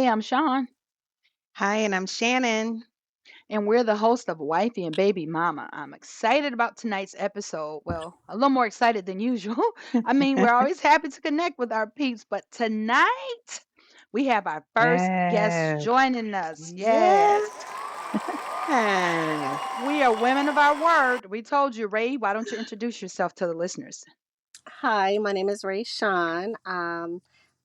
Hey, I'm Sean, Hi, and I'm Shannon. and we're the host of Wifey and Baby Mama. I'm excited about tonight's episode. Well, a little more excited than usual. I mean, we're always happy to connect with our peeps, but tonight we have our first guest Yes. joining us. Yes. Yes, we are women of our word. We told you, Ray. Why don't you introduce yourself to the listeners? Hi, my name is Ray Sean.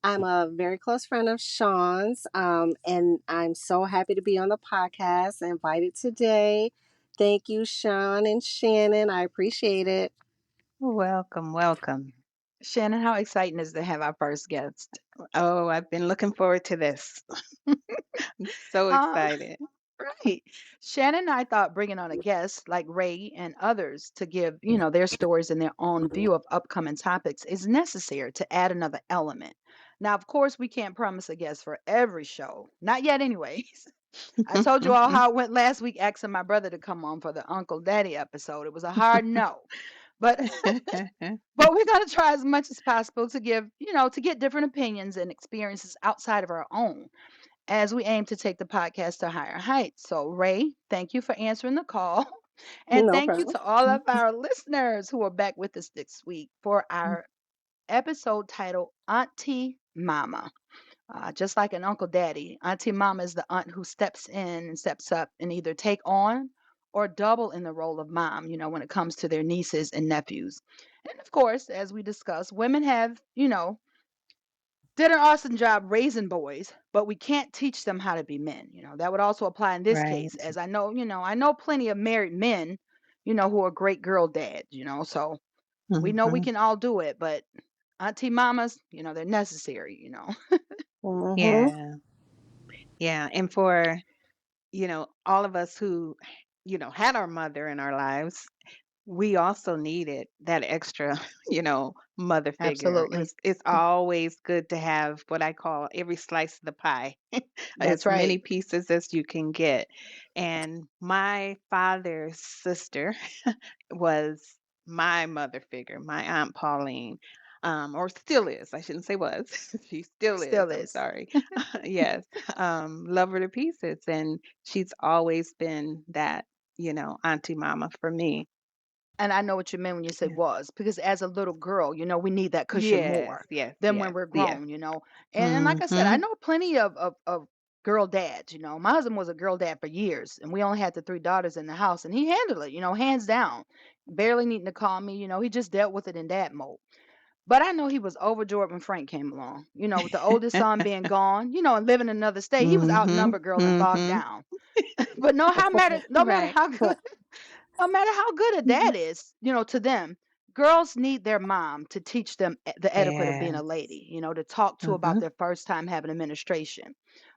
I'm a very close friend of Sean's, and I'm so happy to be on the podcast, invited today. Thank you, Sean and Shannon. I appreciate it. Welcome, welcome. Shannon, how exciting is to have our first guest? Oh, I've been looking forward to this. I'm so Uh, excited. Right. Shannon and I thought bringing on a guest like Ray and others to give, their stories and their own view of upcoming topics is necessary to add another element. Now, of course, we can't promise a guest for every show. Not yet, anyways. I told you all how it went last week asking my brother to come on for the Uncle Daddy episode. It was a hard no. But but we're going to try as much as possible to give, to get different opinions and experiences outside of our own as we aim to take the podcast to higher heights. So, Ray, thank you for answering the call. And No thank you problem. to all of our listeners who are back with us this week for our episode titled Auntie Mama. Just like an Uncle Daddy, Auntie Mama is the aunt who steps in and steps up and either take on or double in the role of mom, when it comes to their nieces and nephews. And of course, as we discussed, women have, did an awesome job raising boys, but we can't teach them how to be men. That would also apply in this case, Right. as I know plenty of married men, who are great girl dads, so we know we Hmm. can all do it, but auntie mamas, they're necessary, Mm-hmm. Yeah. Yeah. And for, all of us who, had our mother in our lives, we also needed that extra, mother figure. Absolutely. It's always good to have what I call every slice of the pie, That's as right. many pieces as you can get. And my father's sister was my mother figure, my Aunt Pauline. Or still is. I shouldn't say was. She still is. Still I'm is. sorry. Yes. Love her to pieces. And she's always been that, Auntie Mama for me. And I know what you meant when you said Yeah. was, because as a little girl, we need that cushion Yes, more yes, than when yes, we're yes. grown. And like I said, I Mhm. know plenty of girl dads. My husband was a girl dad for years, and we only had the three daughters in the house, and he handled it, hands down. Barely needing to call me, he just dealt with it in dad mode. But I know he was overjoyed when Frank came along, with the oldest son being gone, and living in another state. He was Mhm. outnumbered, girl, and bogged Mhm. down. But no matter Right. how good no matter how good a dad is, to them, girls need their mom to teach them the etiquette of being a Yes. lady, to talk to about Mhm. their first time having administration.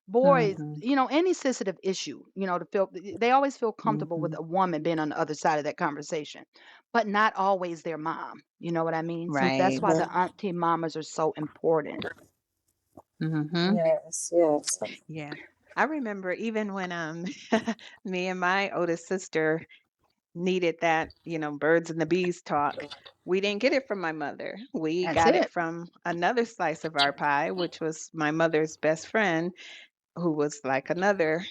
Boys, Mhm. any sensitive issue, to feel, they always feel comfortable with Mhm. a woman being on the other side of that conversation, but not always their mom. You know what I mean? So that's Right. why the Mhm. auntie mamas are so important. Mhm. Yes, yes. Yeah. I remember even when me and my oldest sister needed that, birds and the bees talk. We didn't get it from my mother. We That's got it it. from another slice of our pie, which was my mother's best friend, who was like another,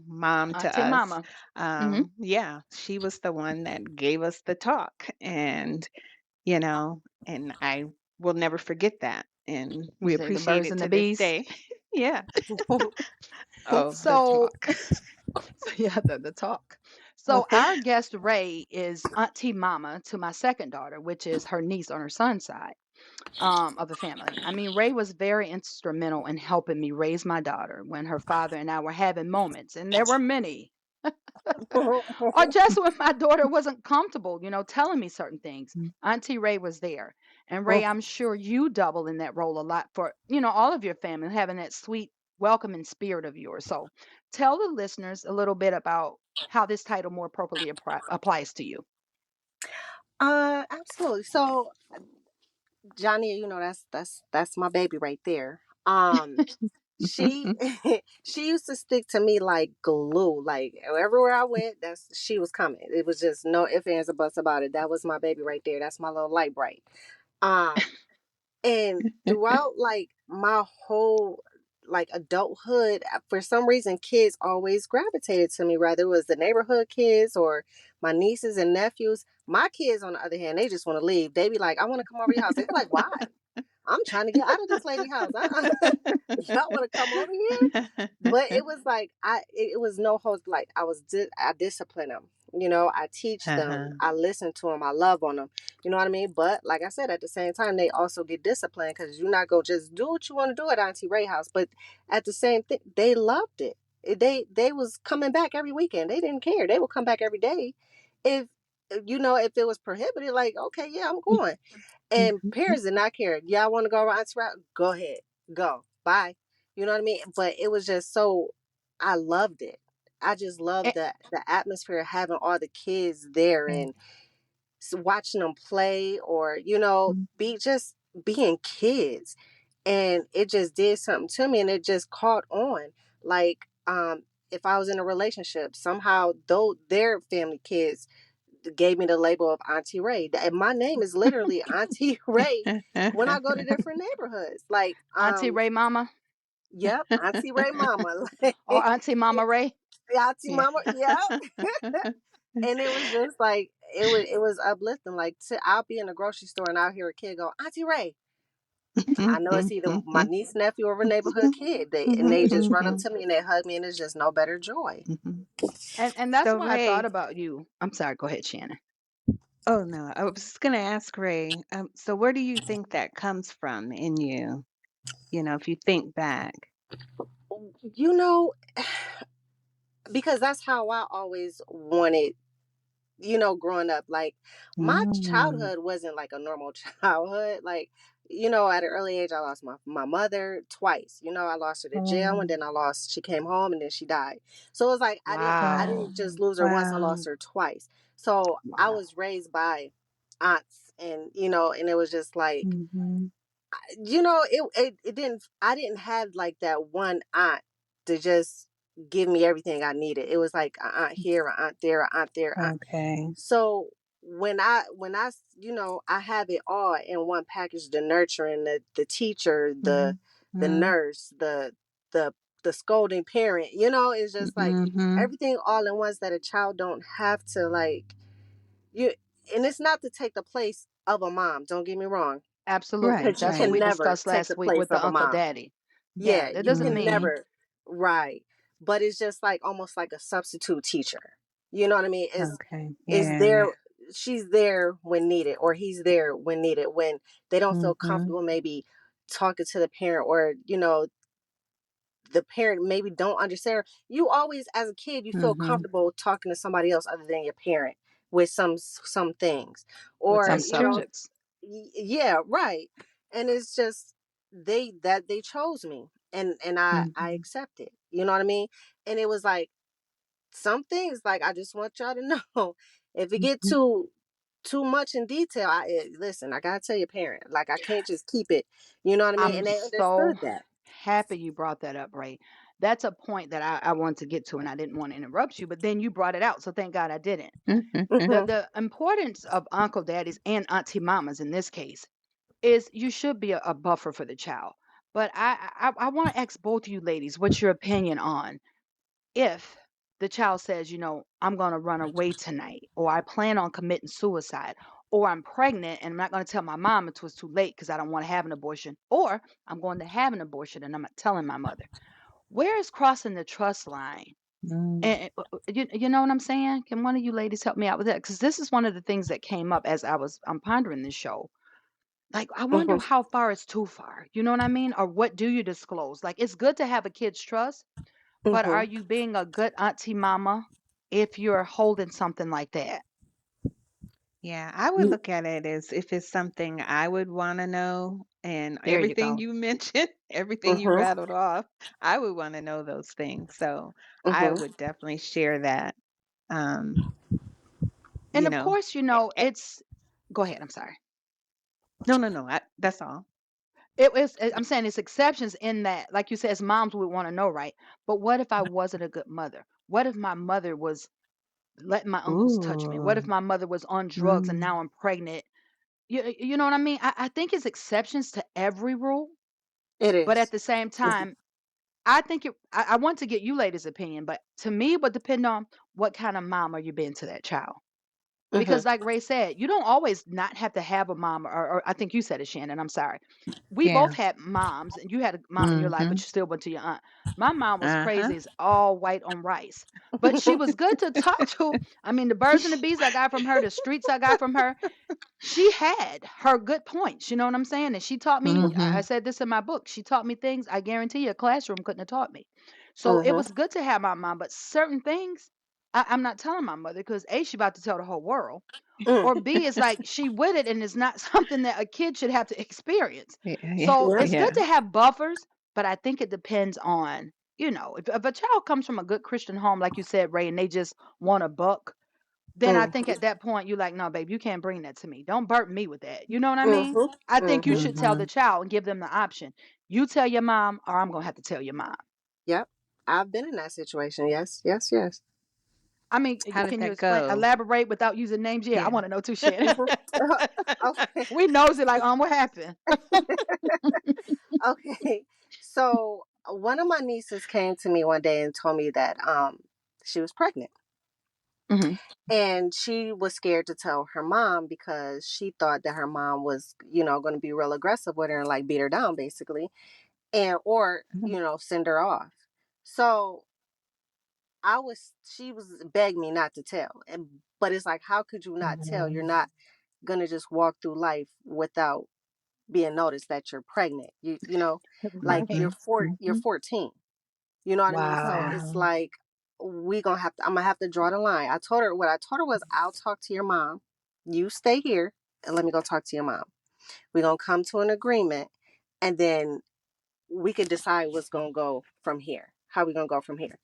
mom to Auntie us. mama. Hmm. Yeah, she was the one that gave us the talk. And I will never forget that. And You we say the appreciate birds it and the to this bees. day. Yeah. Oh, the So talk. So yeah, the talk. So our guest Ray is Auntie Mama to my second daughter, which is her niece on her son's side of the family. I mean, Ray was very instrumental in helping me raise my daughter when her father and I were having moments, and there were many. Or just when my daughter wasn't comfortable, telling me certain things. Auntie Ray was there. And Ray, I'm sure you double in that role a lot for, all of your family, having that sweet, welcoming spirit of yours. So tell the listeners a little bit about how this title more appropriately applies to you. Absolutely. So, Johnny, that's my baby right there. She she used to stick to me like glue. Like everywhere I went, that's she was coming. It was just no ifs, ands, or buts about it. That was my baby right there. That's my little light bright. Um, and throughout like my whole like adulthood, for some reason, kids always gravitated to me, whether it was the neighborhood kids or my nieces and nephews. My kids, on the other hand, they just want to leave. They be like, I want to come over your house. They be like, why? I'm trying to get out of this lady house. Y'all want to come over here? But it was like it was no hold. Like I discipline them. I teach them. Uh-huh. I listen to them. I love on them. You know what I mean? But like I said, at the same time, they also get disciplined because you're not gonna just do what you want to do at Auntie Ray house. But at the same thing, they loved it. They was coming back every weekend. They didn't care. They would come back every day. If if it was prohibited, like okay, yeah, I'm going. And Mhm. parents did not care. Y'all want to go around Auntie Route? Go ahead. Go. Bye. You know what I mean? But it was just so I loved it. I just loved the atmosphere of having all the kids there Yeah. and watching them play or, Mhm. be just being kids. And it just did something to me and it just caught on. Like, if I was in a relationship, somehow though their family kids gave me the label of Auntie Ray. And my name is literally Auntie Ray when I go to different neighborhoods. Like, Auntie Ray Mama yep, Auntie Ray Mama. or Like Auntie Mama Ray. Auntie Yeah. Mama, yep. And it was just like it was uplifting. Like I'll be in a grocery store and I'll hear a kid go, Auntie Ray. I know it's either my niece, nephew, or a neighborhood kid. They just run up to me and they hug me and it's just no better joy. Mhm. And that's So why I thought Ray, about you. I'm sorry, go ahead, Shannon. oh no, I was just gonna ask Ray. So where do you think that comes from in you? If you think back. You know, because that's how I always wanted, growing up. Like my Mm. childhood wasn't like a normal childhood. Like, at an early age, I lost my mother twice. I lost her to jail and Oh, then she came home and then she died. So it was like I Wow. oh, didn't just lose her once, I wow. lost her twice. So I Wow. was raised by aunts and, and it was just like, Mhm. it didn't I didn't have like that one aunt to just give me everything I needed. It was like a aunt here, a aunt there, a aunt there. Okay. So I have it all in one package: the nurturing, the teacher, the Mhm. the Mhm. nurse, the the scolding parent. It's just like Mhm. everything all in once that a child don't have to like you. And it's not to take the place of a mom. Don't get me wrong, Absolutely. Right, because you That's what can right. we never discussed take last the week place with of the a Uncle mom. Daddy. Yeah, Yeah, that you doesn't can mean Mhm. never. Right. But it's just like almost like a substitute teacher. You know what I mean? Okay. Is Yeah. there She's there when needed or he's there when needed, when they don't feel Mhm. comfortable maybe talking to the parent, or the parent maybe don't understand. You always, as a kid, you feel Mhm. comfortable talking to somebody else other than your parent with some things, with or some That's true. subjects. yeah, right. And it's just they chose me, and I Mhm. accept it. You know what I mean? And it was like some things, like I just want y'all to know, if it get Mhm. too much in detail, listen, I gotta tell your parent, like I can't just keep it. You know what I mean? I'm And they so understood that. happy you brought that up, Ray. That's a point that I want to get to, and I didn't want to interrupt you, but then you brought it out, so thank God I didn't. The Hmm. the importance of Uncle Daddies and Auntie Mamas in this case is you should be a buffer for the child. But I want to ask both of you ladies, what's your opinion on if the child says, I'm going to run away tonight, or I plan on committing suicide, or I'm pregnant and I'm not going to tell my mom until it's too late because I don't want to have an abortion, or I'm going to have an abortion and I'm not telling my mother. Where is crossing the trust line? Mm. And you know what I'm saying? Can one of you ladies help me out with that? Because this is one of the things that came up as I'm pondering this show. Like, I wonder Hmm. how far is too far. You know what I mean? Or what do you disclose? Like, it's good to have a kid's trust, but are Hmm. you being a good auntie mama if you're holding something like that? Yeah, I would You. look at it as if it's something I would want to know, and There you everything go. you mentioned, everything you Hmm. rattled off, I would want to know those things. So I Hmm. would definitely share that. Um, And you of know, course, eh, eh, it's go ahead. I'm sorry. no, no, no. That's all. I'm saying it's exceptions in that, like you said, as moms, we want to know, right? But what if I wasn't a good mother? What if my mother was letting my uncles touch me? What if Ooh. my mother was on drugs and Mm, now I'm pregnant? You know what I mean? I think it's exceptions to every rule, It but at is. the same Mhm. time, I think I want to get you ladies' opinion, but to me, it would depend on what kind of mom are you being to that child. Mhm. Because like Ray said, you don't always not have to have a mom, or I think you said it, Shannon. I'm sorry. We both Yeah. had moms, and you had a mom in your life, but Mhm. you still went to your aunt. My mom was Uh-huh. crazy as all white on rice, but she was good to talk to. I mean, the birds and the bees I got from her, the streets I got from her. She had her good points, you know what I'm saying? And she taught me, I Mhm. said this in my book, she taught me things I guarantee you a classroom couldn't have taught me. So it Mhm. was good to have my mom, but certain things I'm not telling my mother because A, she about to tell the whole world, Mm. or B, it's like she with it and it's not something that a kid should have to experience. Yeah, yeah, So Yeah. it's good yeah. to have buffers, but I think it depends on, if a child comes from a good Christian home, like you said, Ray, and they just want a buck, then I think Mhm. at that point you're like, no, babe, you can't bring that to me. Don't burden me with that. You know what I mean? Mhm. I think you Mhm. should tell the Mhm. child and give them the option. You tell your mom, or I'm gonna have to tell your mom. Yep. I've been in that situation. Yes. Yes. Yes. I mean, How did can you that explain, go? elaborate without using names? Yeah, I Yeah. want to know too, Shannon. Mhm. Okay. We knows it like, what happened? Okay. So one of my nieces came to me one day and told me that she was pregnant. Hmm. And she was scared to tell her mom because she thought that her mom was, going to be real aggressive with her and like beat her down basically, and or Mhm. send her off. So she was begged me not to tell, and but it's like, how could you not tell? You're Mhm. not gonna just walk through life without being noticed that you're pregnant. Like Right. Mhm. you're Mhm. 14. You know what I mean? So Wow. it's Wow. like I'm gonna have to draw the line. What I told her was, I'll talk to your mom. You stay here and let me go talk to your mom. We're gonna come to an agreement, and then we can decide what's gonna go from here. How we gonna go from here?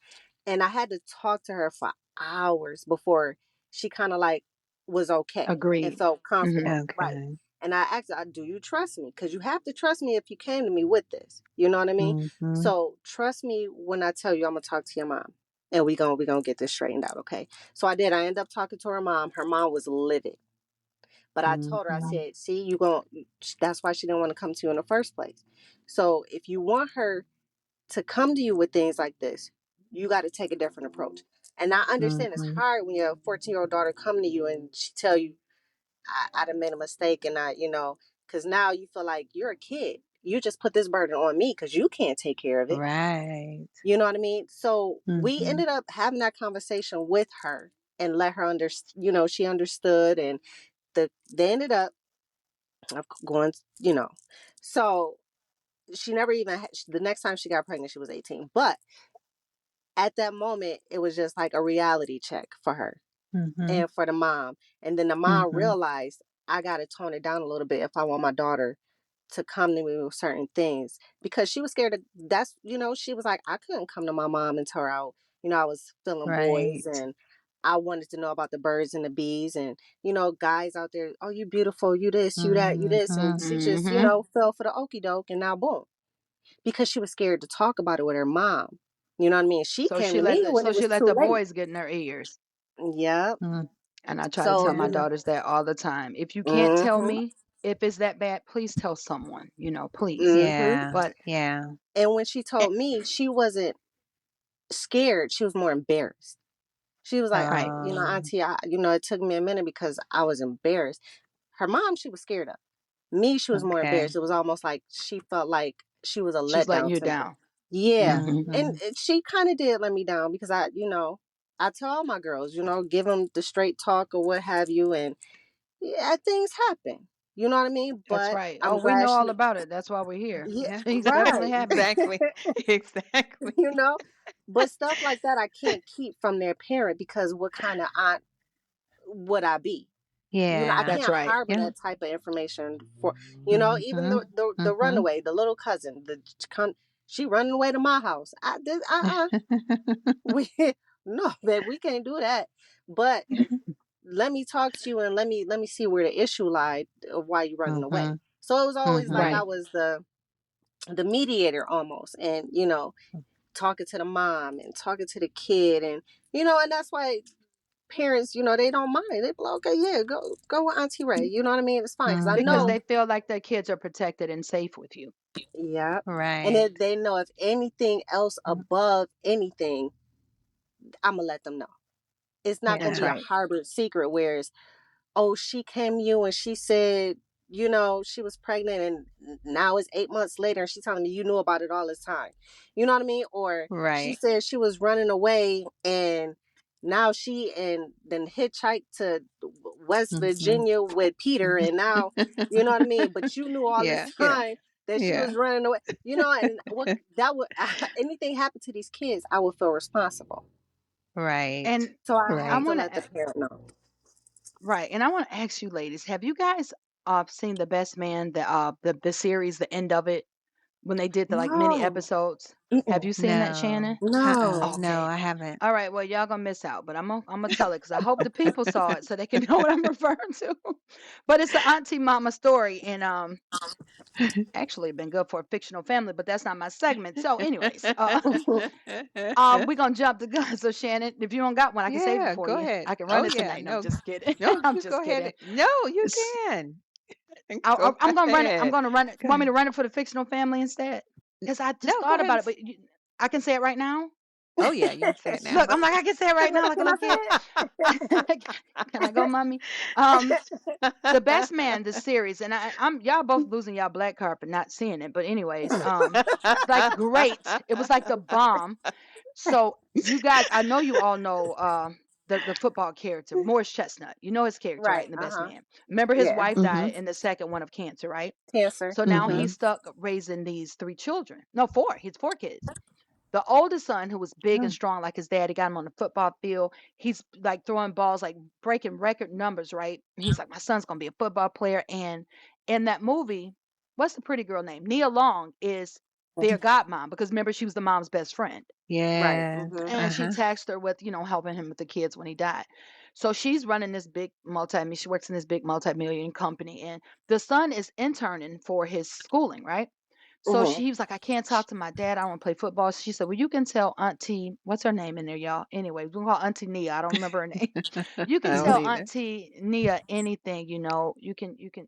And I had to talk to her for hours before she kind of like was okay and Agreed. felt Hmm. comfortable, right? Okay. And I asked her, "Do you trust me? Because you have to trust me if you came to me with this. You know what I mean? Mhm. So trust me when I tell you I'm gonna talk to your mom, and we gonna get this straightened out, okay?" So I did. I ended up talking to her mom. Her mom was livid, but I told her, I Mhm. said, "See, you going that's why she didn't want to come to you in the first place. So if you want her to come to you with things like this, you got to take a different approach." And I understand it's Mhm. hard when your 14-year-old daughter come to you and she tell you, I done made a mistake, and because now you feel like you're a kid. You just put this burden on me because you can't take care of it. Right. You know what I mean? So we Mhm. ended up having that conversation with her and let her she understood, and they ended up going, so she never even the next time she got pregnant she was 18, but at that moment it was just like a reality check for her Mhm. and for the mom. And then the mom Mhm. realized, I got to tone it down a little bit if I want my daughter to come to me with certain things, because she was scared of she was like, I couldn't come to my mom and tell her I was feeling boys, Right. and I wanted to know about the birds and the bees, and guys out there, oh, you beautiful, you this, you that, you this, and Mhm. she just Hmm. fell for the okey doke, and now boom, because she was scared to talk about it with her mom. You know what I mean? She So came she to let me the when so it she was let too the late. boys get in their ears. Yep. Mm. And I try to So tell my Yeah. daughters that all the time. If you can't tell mhm, me if it's that bad, please tell someone, please. mhm. Yeah. But Yeah. And when she eh, told me, she wasn't scared. She was more embarrassed. She was like, right. Um. Auntie, it took me a minute because I was embarrassed. Her mom, she was scared of. Me, she was more embarrassed. Okay. It was almost like she felt like she was a She's letting letdown you to me. down. Yeah. Hmm. And Mhm. she kind of did let me down because I tell all my girls, give them the straight talk or what have you. And yeah, things happen. You know what I mean? That's But right. Oh, I'm we glad know all she, about it. That's why we're here. yeah, Things right. definitely happen. Exactly. Exactly. you know, but stuff like that I can't keep from their parent, because what kind of aunt would I be? I Yeah. That's can't right. harbor Yeah. that type of information for, even Mhm. the Mhm. runaway, the little cousin, she running away to my house. We no, babe, we can't do that. But let me talk to you, and let me see where the issue lied of why you running away. Mhm. So it was always like I Mhm. Right. was the mediator almost, and talking to the mom and talking to the kid, and and that's why parents, they don't mind. They be like, okay, yeah, go with Auntie Ray. You know what I mean? It's fine because I because Mhm. know. they feel like their kids are protected and safe with you. Yeah. And Right. if they know if anything else above anything, I'm gonna let them know. It's not gonna That's be a Yeah. right. harbored secret where it's, oh, she came to you and she said, she was pregnant and now it's 8 months later and she's telling me you knew about it all this time. You know what I mean? Or she Right. said she was running away and now she and then hitchhiked to West Mhm. Virginia with Peter and now, you know what I mean? But you knew all this Yeah, yeah, time that she yeah. was running away, and what that would anything happen to these kids, I would feel responsible. Right. And So I I have Right. to want let the to parent know. right, and I want to ask you ladies, have you guys seen The Best Man, the series, the end of it when they did the like mini No. episodes? Have Mm-mm. you seen that, No. Shannon? No. No, Okay. I haven't. All right, well, y'all gonna miss out, but I'm gonna tell it because I hope the people saw it so they can know what I'm referring to. But it's the Auntie Mama story, and actually been good for a fictional family, but that's not my segment. So, anyways, we're gonna jump the gun. So, Shannon, if you don't got one, I can save it Yeah, for go you. ahead. I can run Oh, it yeah, tonight. No, I'm no. just kidding. No, I'm you go just ahead. kidding. No, you S- can. Go I'm gonna run it. I'm ahead. gonna run it. Go Want me ahead. to run it for the fictional family instead? Because I just No, go thought ahead about and it, but I can say it right now. oh, yeah, you can say it Look, now. I'm like I can say it right now, like a Can I little kid. Can I go, mommy? Um, The Best Man, the series, and I'm y'all both losing y'all black carpet not seeing it, but anyways, like great. It was like the bomb. So you guys, I know you all know the football character, Morris Chestnut. You know his character, right? Right. In The Best Uh-huh. Man. Remember his Yeah. wife died Mhm. in the second one of cancer, right? Cancer. So now Mm-hmm. he's Mhm. stuck raising these three children. No, four. He's four kids. The oldest son, who was big and Oh, strong like his dad, he got him on the football field. He's like throwing balls, like breaking record numbers, right? And he's like, my son's gonna be a football player. And in that movie, what's the pretty girl name? Nia Long is their godmom because remember she was the mom's best friend, Right. yes. Mm-hmm. and she Uh-huh. taxed her with helping him with the kids when he died. So she's running this big she works in this big multi-million company, and the son is interning for his schooling, right? So Mm-hmm. he was like, I can't talk to my dad. I want to play football. She said, well, you can tell Auntie, what's her name in there, y'all? Anyway, we call Auntie Nia. I don't remember her name. You I can don't tell Mm-hmm. either. Auntie Nia anything,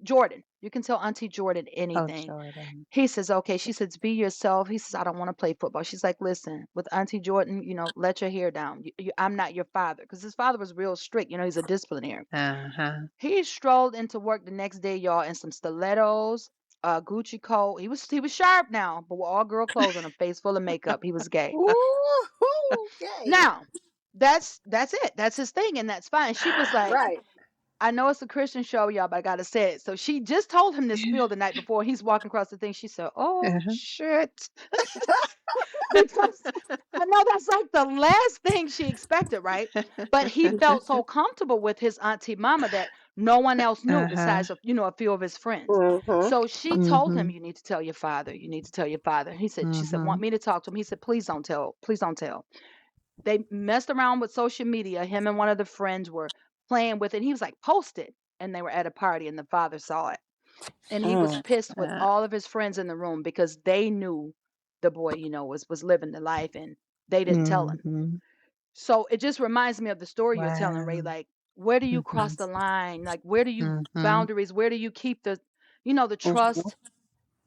Jordan. You can tell Auntie Jordan Oh, anything. Jordan. He says, okay. She says, be yourself. He says, I don't want to play football. She's like, listen, with Auntie Jordan, let your hair down. I'm not your father. Because his father was real strict. He's a disciplinarian. Uh-huh. He strolled into work the next day, y'all, in some stilettos, Gucci coat. He was sharp now, but with all girl clothes on a face full of makeup. He was gay. Ooh, okay. Now, that's it. That's his thing, and that's fine. She was like, Right. I know it's a Christian show, y'all, but I gotta say it. So she just told him this spiel the night before. He's walking across the thing. She said, "Oh Uh-huh. shit," because I know that's like the last thing she expected, right? But he felt so comfortable with his auntie mama that no one else knew Uh-huh. besides a few of his friends. Mm-hmm. So she told him, Mhm. "You need to tell your father. You need to tell your father." She said, "Want Mhm. me to talk to him?" He said, "Please don't tell. Please don't tell." They messed around with social media. Him and one of the friends were playing with it. He was like, "Post it," and they were at a party, and the father saw it, and he was Mm. pissed with Uh, all of his friends in the room because they knew the boy, was living the life, and they didn't tell him. mhm. So it just reminds me of the story you're telling, Ray. Wow. Like, where do you cross Mhm. the line? Like, where do you Mhm. boundaries? Where do you keep the Mm-hmm. trust?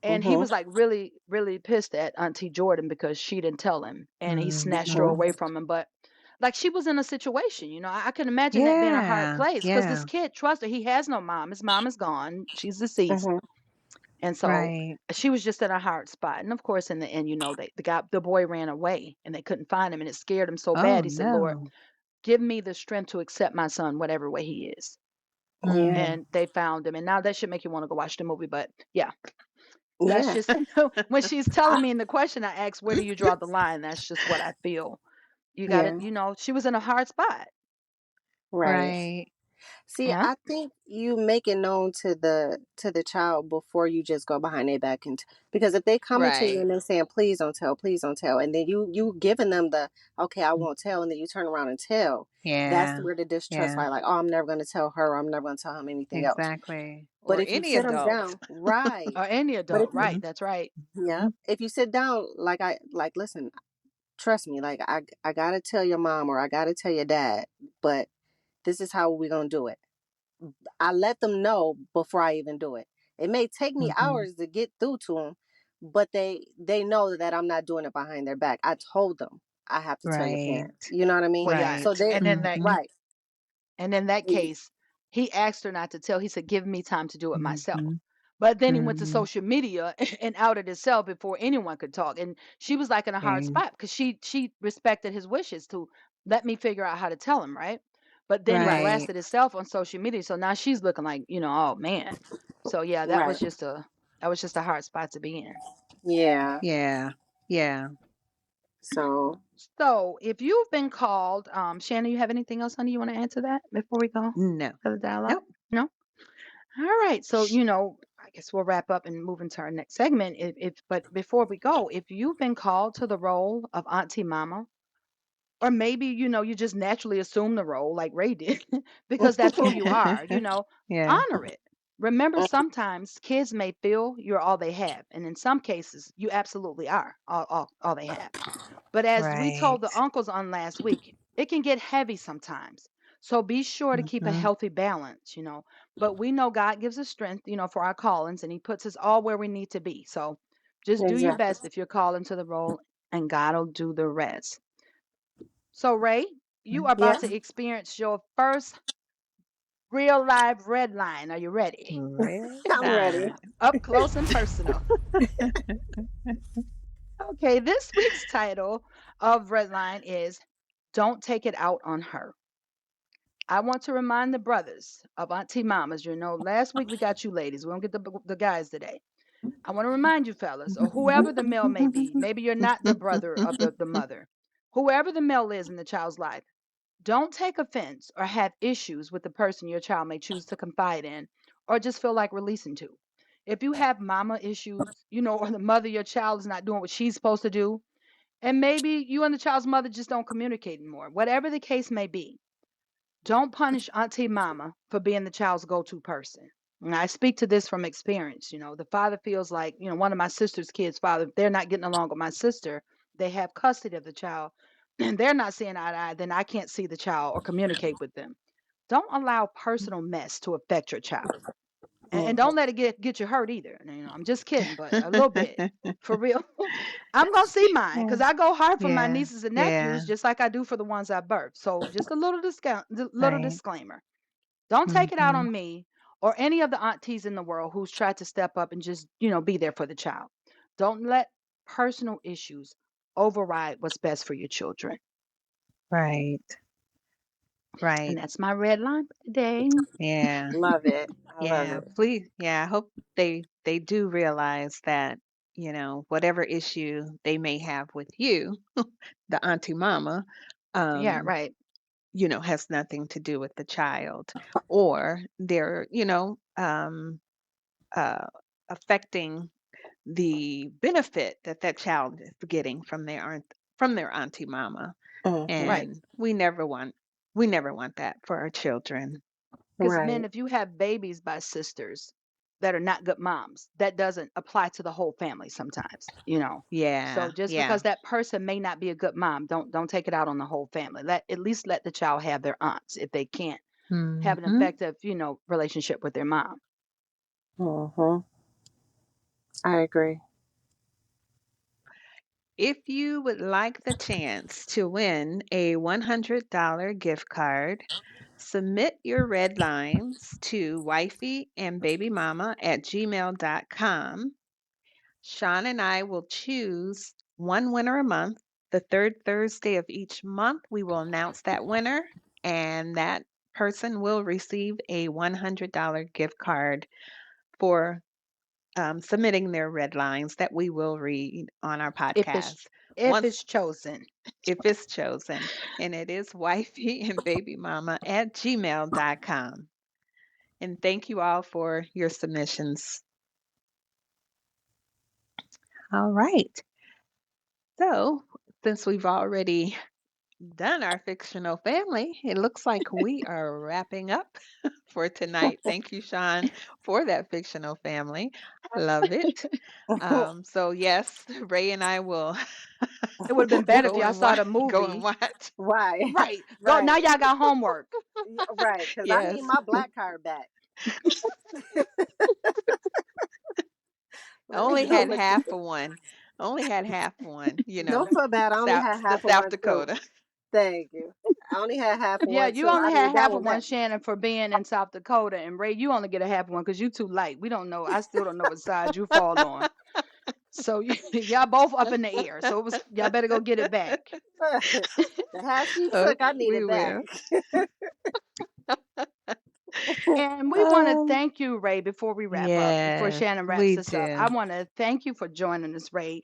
And he Mm-hmm. was like really, really pissed at Auntie Jordan because she didn't tell him, and he snatched her Mhm. away from him. But like she was in a situation, I can imagine that being a hard Yeah. place because this Yeah. kid trusted. He has no mom. His mom is gone. She's deceased, Mm-hmm. and so Right. she was just in a hard spot. And of course, in the end, the boy ran away, and they couldn't find him, and it scared him so Oh, bad. He said, "Lord, no. give me the strength to accept my son, whatever way he is." Yeah. Mm. And they found him, and now that should make you want to go watch the movie. But yeah, that's Yeah. just when she's I, telling me in the question I asked, where do you draw the line? That's just what I feel. You got to, yeah. she was in a hard spot. Right. Right. See, Yeah. I think you make it known to the child before you just go behind their back and because if they coming to you Right. and they're saying please don't tell, and then you giving them the okay I won't tell, and then you turn around and tell, that's Yeah. where the distrust Yeah. like oh I'm never gonna tell her, or I'm never gonna tell him anything else. Exactly. But Or if you any sit them adult. down, right? Or any But if adult. you Right. Mhm. That's right. yeah, if you sit down like listen, trust me, like I gotta tell your mom or I gotta tell your dad, but This is how we're gonna do it. I let them know before I even do it. It may take me Mhm. hours to get through to them, but they know that I'm not doing it behind their back. I told them I have to tell your Right. parents. You know what I mean? Well, yeah, Right. So they Mhm. right. and in that Mm. case, he asked her not to tell. He said, "Give me time to do it myself." Mhm. But then he went to Mhm. social media and outed himself before anyone could talk. And she was like in a hard Same. spot because she respected his wishes to let me figure out how to tell him, right? But then he Right. Right. blasted himself on social media. So now she's looking like, oh man. So yeah, Right. that was just a hard spot to be in. Yeah. Yeah. Yeah. So So if you've been called, Shannon, you have anything else, honey, you want to add to that before we go No. to the dialogue? Nope. No? All right. So, I guess we'll wrap up and move into our next segment. But before we go, if you've been called to the role of Auntie Mama, or maybe, you just naturally assume the role like Ray did, because that's who you are, Yeah. honor it. Remember, sometimes kids may feel you're all they have. And in some cases, you absolutely are all they have. But as we told the Right. uncles on last week, it can get heavy sometimes. So be sure to keep a Mhm. healthy balance. But we know God gives us strength for our callings, and He puts us all where we need to be. So just do your exactly. best if you're called into the role, and God will do the rest. So, Ray, you are about Yes, to experience your first real live red line. Are you ready? Red I'm ready. line. Up close and personal. Okay, this week's title of Red Line is Don't Take It Out on Her. I want to remind the brothers of Auntie Mamas. Last week we got you ladies. We don't get the guys today. I want to remind you, fellas, or whoever the male may be. Maybe you're not the brother of the mother. Whoever the male is in the child's life, don't take offense or have issues with the person your child may choose to confide in or just feel like releasing to. If you have mama issues, or the mother of your child is not doing what she's supposed to do, and maybe you and the child's mother just don't communicate anymore, whatever the case may be, don't punish Auntie Mama for being the child's go to person. And I speak to this from experience. The father feels like, one of my sister's kids' father, if they're not getting along with my sister, they have custody of the child, and they're not seeing eye to eye, then I can't see the child or communicate with them. Don't allow personal mess to affect your child. And Mhm. don't let it get you hurt either. I'm just kidding, but a little bit. For real. I'm gonna see mine Yeah. because I go hard for my Yeah. nieces and Yeah. nephews just like I do for the ones I birthed. So just a little Right. disclaimer. Don't take it out Mhm. on me or any of the aunties in the world who's tried to step up and just be there for the child. Don't let personal issues override what's best for your children. Right. And Right. that's my red line for today. Yeah. Love it. I love Yeah. it. Please. Yeah. I hope they do realize that, whatever issue they may have with you, the auntie mama, Yeah, um, right. has nothing to do with the child, or they're, uh, affecting the benefit that that child is getting from their auntie mama. Hmm. Right. And we never want that for our children. Because men, Right. if you have babies by sisters that are not good moms, that doesn't apply to the whole family sometimes. Yeah. So just Yeah. because that person may not be a good mom, don't take it out on the whole family. At least let the child have their aunts if they can't have an Mhm. effective relationship with their mom. Hmm. I agree. If you would like the chance to win a $100 gift card, submit your red lines to wifey and baby mama at gmail.com. Sean and I will choose one winner a month. The third Thursday of each month, we will announce that winner, and that person will receive a $100 gift card for submitting their red lines that we will read on our If it's podcast if once it's chosen. if it's chosen. And it is wifey and baby mama at gmail.com. And thank you all for your submissions. All right. So, since we've already done our fictional family, it looks like we are wrapping up for tonight. Thank you, Sean, for that fictional family. Love it. So yes, Ray and I will It would have been better if go y'all and saw watch. the Go and movie. watch. Right, Right. Go now right, y'all got homework. yeah, right. Because I need Yes, my black card back. I Let me only go had look. half of one. Only had half one. Don't feel bad. I only had The half of South one too. Dakota. Thank you. I only had half of Yeah, one you too. only I need had that half one of one, back. Shannon, for being in South Dakota, and Ray, you only get a half one because you too light. We don't know. I still don't know what side you fall on. So y'all both up in the air. So it was y'all better go get it back. The half she took, I Okay, need we it back. will. And we want to Um, thank you, Ray, before we wrap up, before yes, Shannon wraps we this up. I do. want to thank you for joining us, Ray.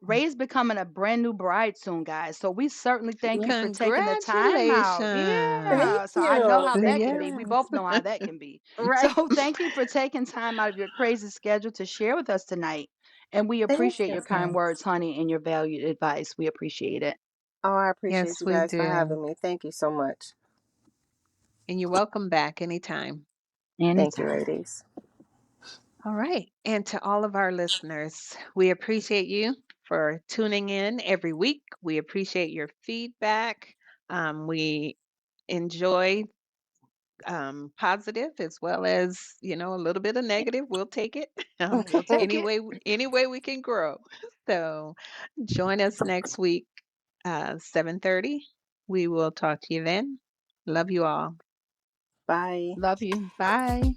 Ray's becoming a brand new bride soon, guys. So we certainly thank you for taking the time out. Thank Congratulations. Yeah. So I know you. how that Thank can you. be. We Yes. both know how that can be. So Right. thank you for taking time out of your crazy schedule to share with us tonight. And we Thank appreciate you. your kind Yes. words, honey, and your valued advice. We appreciate it. Oh, I appreciate Yes, you we guys for do. having me. Thank you so much. And you're welcome back anytime. Thank you, Anytime. ladies. All right. And to all of our listeners, we appreciate you for tuning in every week. We appreciate your feedback. We enjoy positive as well as, a little bit of negative. We'll take it. We'll take it. Any way we can grow. So join us next week, 7:30. We will talk to you then. Love you all. Bye. Love you. Bye.